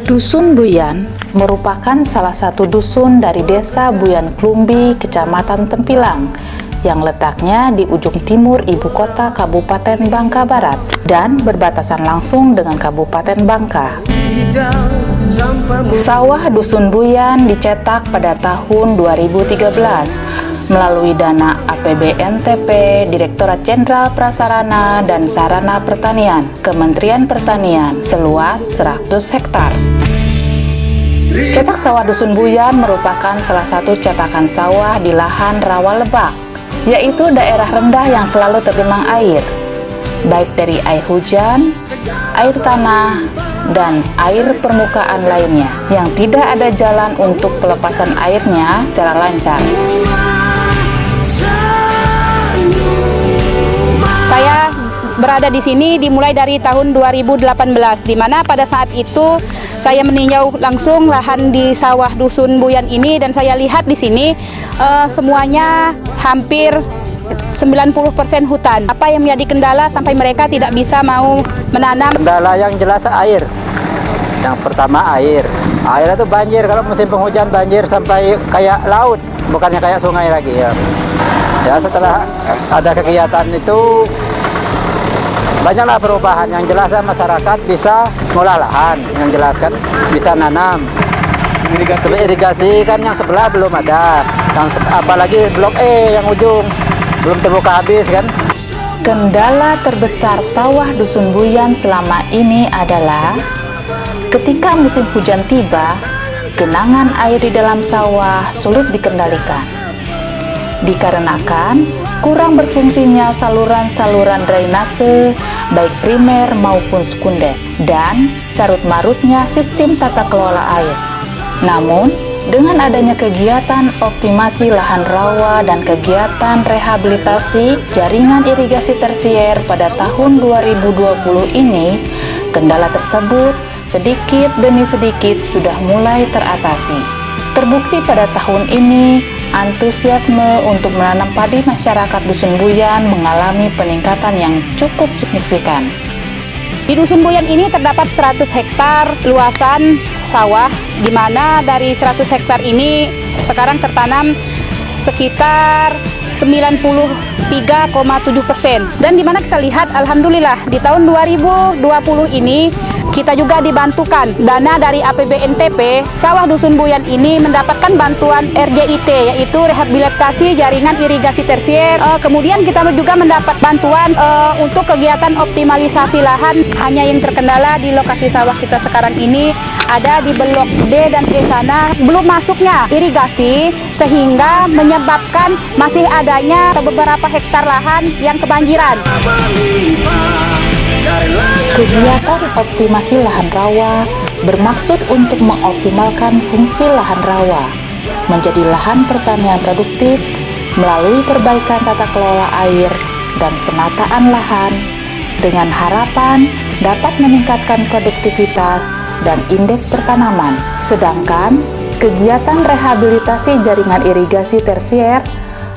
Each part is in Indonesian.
Dusun Buyan merupakan salah satu dusun dari Desa Buyan Klumbi, Kecamatan Tempilang, yang letaknya di ujung timur ibu kota Kabupaten Bangka Barat dan berbatasan langsung dengan Kabupaten Bangka. Sawah Dusun Buyan dicetak pada tahun 2013 melalui dana APBNTP Direktorat Jenderal Prasarana dan Sarana Pertanian, Kementerian Pertanian, seluas 100 hektar. Cetak sawah Dusun Buyan merupakan salah satu cetakan sawah di lahan rawa lebak, yaitu daerah rendah yang selalu tergenang air, baik dari air hujan, air tanah, dan air permukaan lainnya, yang tidak ada jalan untuk pelepasan airnya secara lancar. Saya berada di sini dimulai dari tahun 2018, di mana pada saat itu saya meninjau langsung lahan di sawah Dusun Buyan ini, dan saya lihat di sini semuanya hampir 90% hutan. Apa yang menjadi kendala sampai mereka tidak bisa mau menanam? Kendala yang jelas air. Yang pertama air. Air itu banjir, kalau musim penghujan banjir sampai kayak laut, bukannya kayak sungai lagi ya. Ya, setelah ada kegiatan itu banyaklah perubahan. Yang jelas masyarakat bisa ngolah lahan, yang jelas kan bisa nanam. Irigasi kan yang sebelah belum ada, apalagi blok E yang ujung belum terbuka habis kan. Kendala terbesar sawah Dusun Buyan selama ini adalah ketika musim hujan tiba, genangan air di dalam sawah sulit dikendalikan. Dikarenakan kurang berfungsinya saluran-saluran drainase baik primer maupun sekunder, dan carut-marutnya sistem tata kelola air. Namun, dengan adanya kegiatan optimasi lahan rawa dan kegiatan rehabilitasi jaringan irigasi tersier pada tahun 2020 ini, kendala tersebut sedikit demi sedikit sudah mulai teratasi. Terbukti pada tahun ini, antusiasme untuk menanam padi masyarakat Dusun Buyan mengalami peningkatan yang cukup signifikan. Di Dusun Buyan ini terdapat 100 hektar luasan sawah, di mana dari 100 hektar ini sekarang tertanam sekitar 93,7%. Dan di mana kita lihat, alhamdulillah di tahun 2020 ini kita juga dibantukan dana dari APBNTP. Sawah Dusun Buyan ini mendapatkan bantuan RJIT, yaitu rehabilitasi jaringan irigasi tersier. Kemudian kita juga mendapat bantuan untuk kegiatan optimalisasi lahan. Hanya yang terkendala di lokasi sawah kita sekarang ini ada di blok D dan E sana belum masuknya irigasi, sehingga menyebabkan masih adanya beberapa hektar lahan yang kebanjiran. Kegiatan optimasi lahan rawa bermaksud untuk mengoptimalkan fungsi lahan rawa menjadi lahan pertanian produktif melalui perbaikan tata kelola air dan penataan lahan, dengan harapan dapat meningkatkan produktivitas dan indeks pertanaman. Sedangkan kegiatan rehabilitasi jaringan irigasi tersier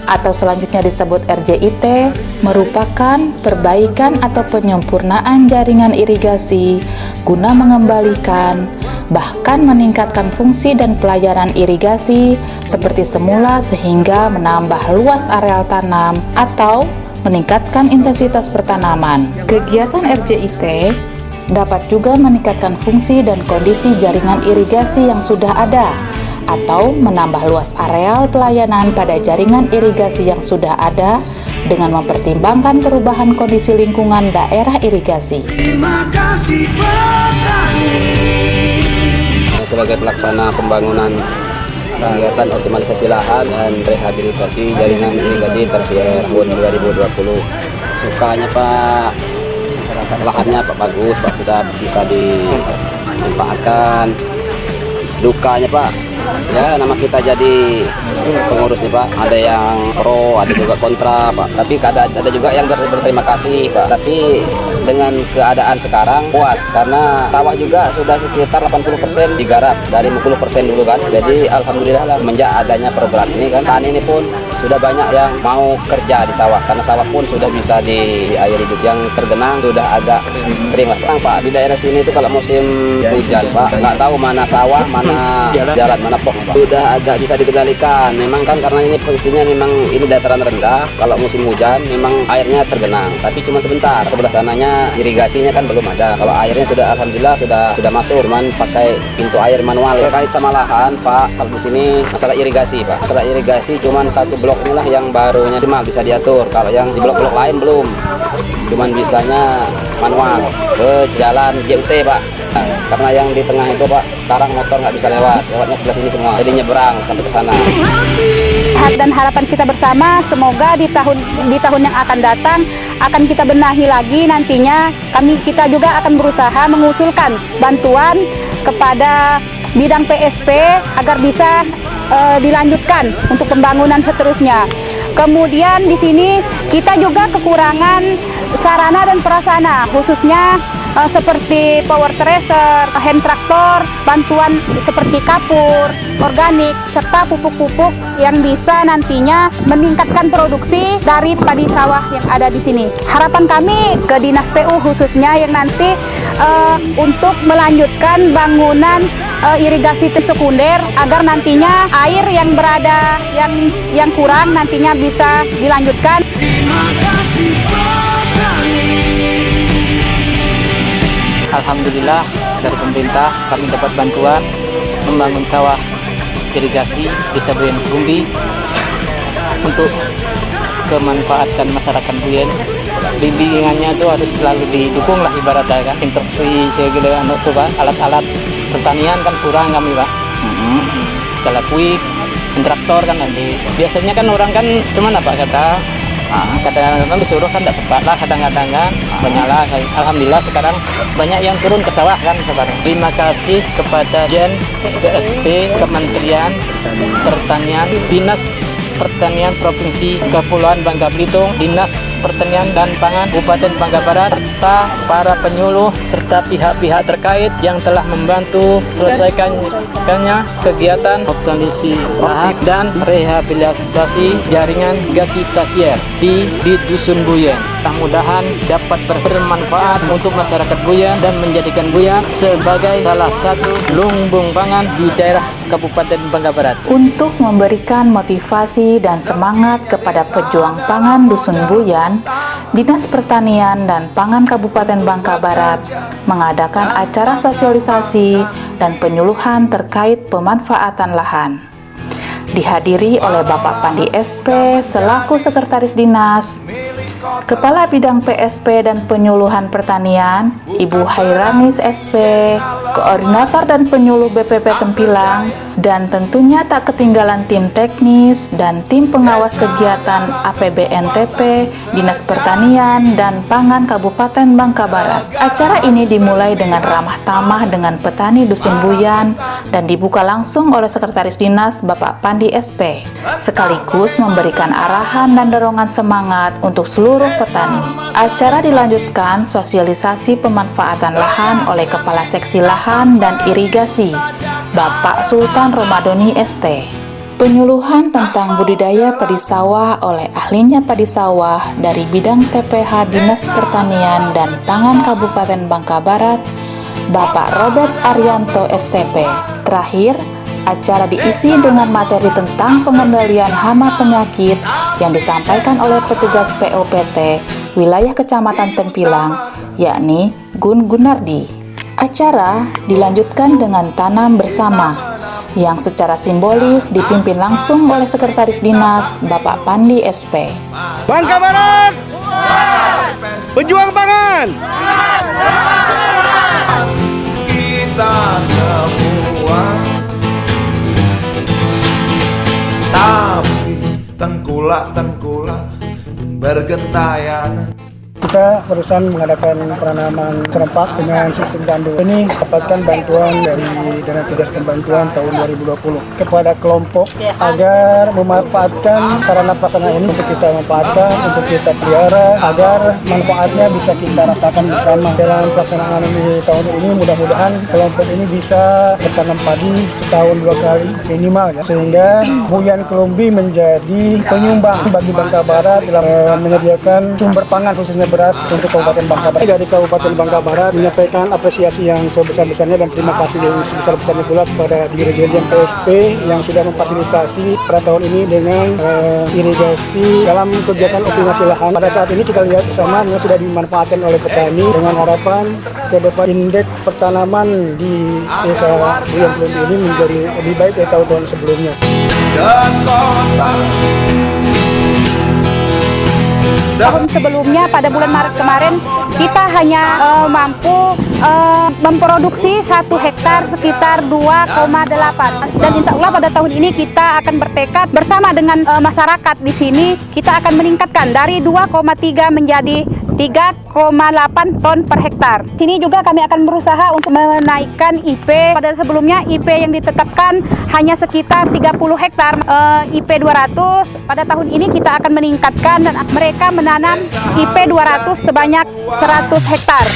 atau selanjutnya disebut RJIT merupakan perbaikan atau penyempurnaan jaringan irigasi guna mengembalikan bahkan meningkatkan fungsi dan pelayanan irigasi seperti semula, sehingga menambah luas areal tanam atau meningkatkan intensitas pertanaman. Kegiatan RJIT dapat juga meningkatkan fungsi dan kondisi jaringan irigasi yang sudah ada, atau menambah luas areal pelayanan pada jaringan irigasi yang sudah ada dengan mempertimbangkan perubahan kondisi lingkungan daerah irigasi. Terima kasih petani. Sebagai pelaksana pembangunan kegiatan optimalisasi lahan dan rehabilitasi jaringan irigasi tersier tahun 2020, sukanya Pak, lahannya Pak bagus, Pak, sudah bisa dimanfaatkan. Dukanya Pak, ya nama kita jadi pengurus nih Pak, ada yang pro, ada juga kontra Pak, tapi ada juga yang berterima kasih Pak. Tapi dengan keadaan sekarang puas, karena sawah juga sudah sekitar 80% digarap dari 50% dulu kan. Jadi alhamdulillah lah, semenjak adanya program ini kan, tani ini pun sudah banyak yang mau kerja di sawah karena sawah pun sudah bisa diairi. Yang tergenang sudah agak kering lah Pak. Di daerah sini itu kalau musim hujan Pak, nggak tahu mana sawah, mana jalan, mana pok Pak. Sudah agak bisa dikendalikan. Memang kan karena ini posisinya memang ini dataran rendah. Kalau musim hujan memang airnya tergenang, tapi cuma sebentar. Sebelah sananya irigasinya kan belum ada. Kalau airnya sudah alhamdulillah sudah masuk, cuman pakai pintu air manual. Terkait sama lahan Pak, kalau di sini masalah irigasi Pak. Masalah irigasi cuman satu blok inilah yang barunya maksimal bisa diatur. Kalau yang di blok-blok lain belum. Cuman bisanya manual ke jalan JUT Pak. Nah, karena yang di tengah itu Pak, sekarang motor nggak bisa lewatnya sebelah sini semua. Jadi nyebrang sampai ke sana. Dan harapan kita bersama semoga di tahun yang akan datang akan kita benahi lagi nantinya. Kita juga akan berusaha mengusulkan bantuan kepada bidang PSP agar bisa dilanjutkan untuk pembangunan seterusnya. Kemudian di sini kita juga kekurangan sarana dan prasarana, khususnya seperti power thresher, hand traktor, bantuan seperti kapur, organik, serta pupuk-pupuk yang bisa nantinya meningkatkan produksi dari padi sawah yang ada di sini. Harapan kami ke Dinas PU khususnya yang nanti untuk melanjutkan bangunan irigasi sekunder agar nantinya air yang berada yang kurang nantinya bisa dilanjutkan. Terima kasih petani. Alhamdulillah dari pemerintah kami dapat bantuan membangun sawah irigasi Desa Buyen Gumbi untuk kemanfaatan masyarakat Buyen. Bimbingannya itu harus selalu didukung lah ibaratnya kan. Instruksi segala alat-alat pertanian kan kurang kami Pak. Segala kuik, traktor kan nanti. Biasanya kan orang kan cuman apa kata kadang-kadang disuruh kan tidak sempat lah kadang-kadang kan banyak. Alhamdulillah sekarang banyak yang turun ke sawah kan sekarang. Terima kasih kepada Jen PSP Kementerian Pertanian, Dinas Pertanian Provinsi Kepulauan Bangka Belitung, Dinas Pertanian dan Pangan Kabupaten Bangka Barat, serta para penyuluh serta pihak-pihak terkait yang telah membantu selesaikannya kegiatan optimalisasi lahan dan rehabilitasi jaringan gasitasier di Dusun Buyen. Mudah-mudahan dapat bermanfaat untuk masyarakat Buyen dan menjadikan Buyen sebagai salah satu lumbung pangan di daerah Kabupaten Bangka Barat. Untuk memberikan motivasi dan semangat kepada pejuang pangan Dusun Buyan, Dinas Pertanian dan Pangan Kabupaten Bangka Barat mengadakan acara sosialisasi dan penyuluhan terkait pemanfaatan lahan. Dihadiri oleh Bapak Pandi SP selaku Sekretaris Dinas, Kepala Bidang PSP dan Penyuluhan Pertanian, Ibu Hairanis SP, Koordinator dan Penyuluh BPP Tempilang, dan tentunya tak ketinggalan tim teknis dan tim pengawas kegiatan APBNTP, Dinas Pertanian dan Pangan Kabupaten Bangka Barat. Acara ini dimulai dengan ramah tamah dengan petani Dusun Buyan dan dibuka langsung oleh Sekretaris Dinas Bapak Pandi SP, sekaligus memberikan arahan dan dorongan semangat untuk seluruh petani. Acara dilanjutkan sosialisasi pemanfaatan lahan oleh Kepala Seksi Lahan dan Irigasi, Bapak Sultan Romadoni ST. Penyuluhan tentang budidaya padi sawah oleh ahlinya padi sawah dari bidang TPH Dinas Pertanian dan Pangan Kabupaten Bangka Barat, Bapak Robert Arianto STP. Terakhir, acara diisi dengan materi tentang pengendalian hama penyakit yang disampaikan oleh petugas POPT wilayah Kecamatan Tempilang, yakni Gun Gunardi. Acara dilanjutkan dengan tanam bersama yang secara simbolis dipimpin langsung oleh Sekretaris Dinas Bapak Pandi SP. Bangka Barat, pejuang pangan. Kita semua, tapi tengkulak bergentayangan. Kita berusaha mengadakan penanaman serempak dengan sistem gandum. Ini dapatkan bantuan dari Dana Tugas Pembantuan tahun 2020 kepada kelompok agar memanfaatkan sarana prasarana ini untuk kita manfaatkan, untuk kita pelihara agar manfaatnya bisa kita rasakan bersama. Dalam pelaksanaan ini tahun ini mudah-mudahan kelompok ini bisa bertanam padi setahun 2 kali minimal ya, sehingga Buyan Kelumbi menjadi penyumbang bagi Bangka Barat dalam menyediakan sumber pangan khususnya beras untuk Kabupaten Bangka Barat. Dari Kabupaten Bangka Barat menyampaikan apresiasi yang sebesar-besarnya dan terima kasih yang sebesar-besarnya pula kepada Dirjen PSP yang sudah memfasilitasi pada tahun ini dengan irigasi dalam kegiatan optimasi lahan. Pada saat ini kita lihat bersama yang sudah dimanfaatkan oleh petani dengan harapan ke depan indeks pertanaman di desa Buyan Kelumbi ini menjadi lebih baik dari tahun-tahun sebelumnya. Tahun sebelumnya pada bulan Maret kemarin kita hanya mampu memproduksi 1 hektar sekitar 2,8 dan insya Allah pada tahun ini kita akan bertekad bersama dengan masyarakat di sini kita akan meningkatkan dari 2,3 menjadi 3,8 ton per hektar. Sini juga kami akan berusaha untuk menaikkan IP. Pada sebelumnya IP yang ditetapkan hanya sekitar 30 hektar, IP 200. Pada tahun ini kita akan meningkatkan dan mereka menanam IP 200 sebanyak 100 hektar.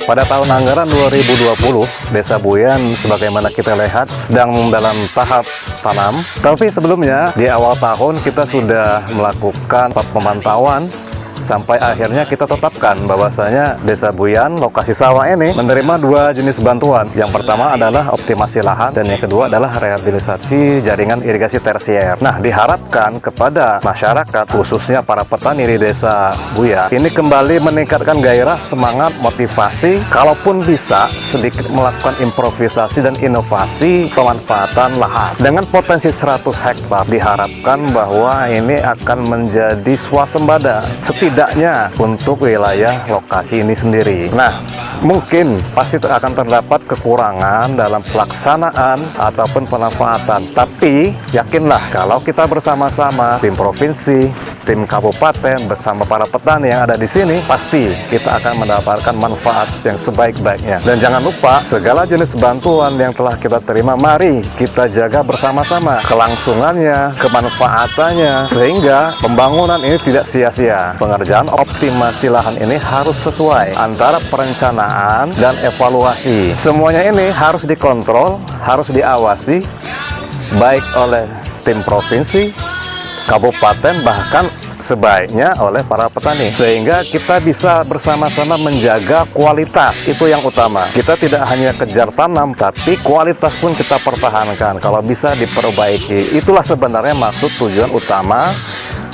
Pada tahun anggaran 2020, Desa Buyan sebagaimana kita lihat sedang dalam tahap tanam. Tapi sebelumnya di awal tahun kita sudah melakukan pemantauan sampai akhirnya kita tetapkan bahwasanya Desa Buyan, lokasi sawah ini menerima 2 jenis bantuan. Yang pertama adalah optimasi lahan dan yang kedua adalah rehabilitasi jaringan irigasi tersier. Nah, diharapkan kepada masyarakat khususnya para petani di Desa Buyan ini kembali meningkatkan gairah, semangat, motivasi, kalaupun bisa sedikit melakukan improvisasi dan inovasi pemanfaatan lahan. Dengan potensi 100 hektar diharapkan bahwa ini akan menjadi swasembada setidaknya untuk wilayah lokasi ini sendiri. Nah, mungkin pasti akan terdapat kekurangan dalam pelaksanaan ataupun pemanfaatan. Tapi yakinlah kalau kita bersama-sama tim provinsi, tim kabupaten bersama para petani yang ada di sini, pasti kita akan mendapatkan manfaat yang sebaik-baiknya. Dan jangan lupa segala jenis bantuan yang telah kita terima, mari kita jaga bersama-sama kelangsungannya, kemanfaatannya, sehingga pembangunan ini tidak sia-sia. Pengerjaan optimasi lahan ini harus sesuai antara perencanaan dan evaluasi. Semuanya ini harus dikontrol, harus diawasi baik oleh tim provinsi, kabupaten, bahkan sebaiknya oleh para petani, sehingga kita bisa bersama-sama menjaga kualitas. Itu yang utama. Kita tidak hanya kejar tanam, tapi kualitas pun kita pertahankan. Kalau bisa diperbaiki, itulah sebenarnya maksud tujuan utama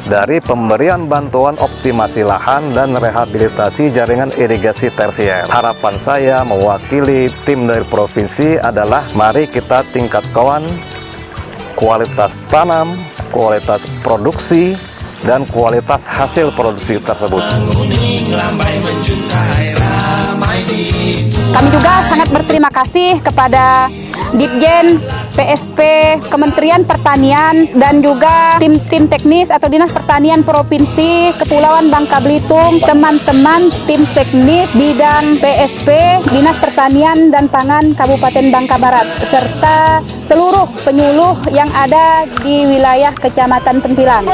dari pemberian bantuan optimasi lahan dan rehabilitasi jaringan irigasi tersier. Harapan saya mewakili tim dari provinsi adalah mari kita tingkatkan kualitas tanam, kualitas produksi, dan kualitas hasil produksi tersebut. Kami juga sangat berterima kasih kepada Ditjen PSP Kementerian Pertanian dan juga tim teknis atau Dinas Pertanian Provinsi Kepulauan Bangka Belitung, teman-teman tim teknis bidang PSP Dinas Pertanian dan Pangan Kabupaten Bangka Barat, serta seluruh penyuluh yang ada di wilayah Kecamatan Tempilang.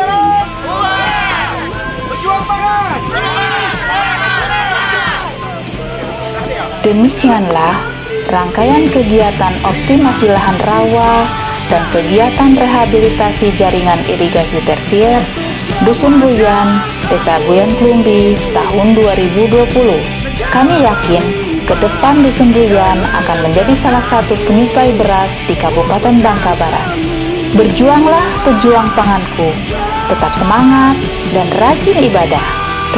Demikianlah rangkaian kegiatan optimasi lahan rawa dan kegiatan rehabilitasi jaringan irigasi tersier Dusun Buyan, Desa Buyan Kelumbi tahun 2020. Kami yakin ke depan Dusun Buyan akan menjadi salah satu penyuplai beras di Kabupaten Bangka Barat. Berjuanglah pejuang panganku, tetap semangat dan rajin ibadah.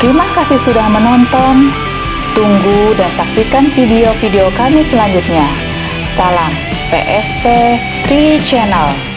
Terima kasih sudah menonton. Tunggu dan saksikan video-video kami selanjutnya. Salam PSP 3 Channel.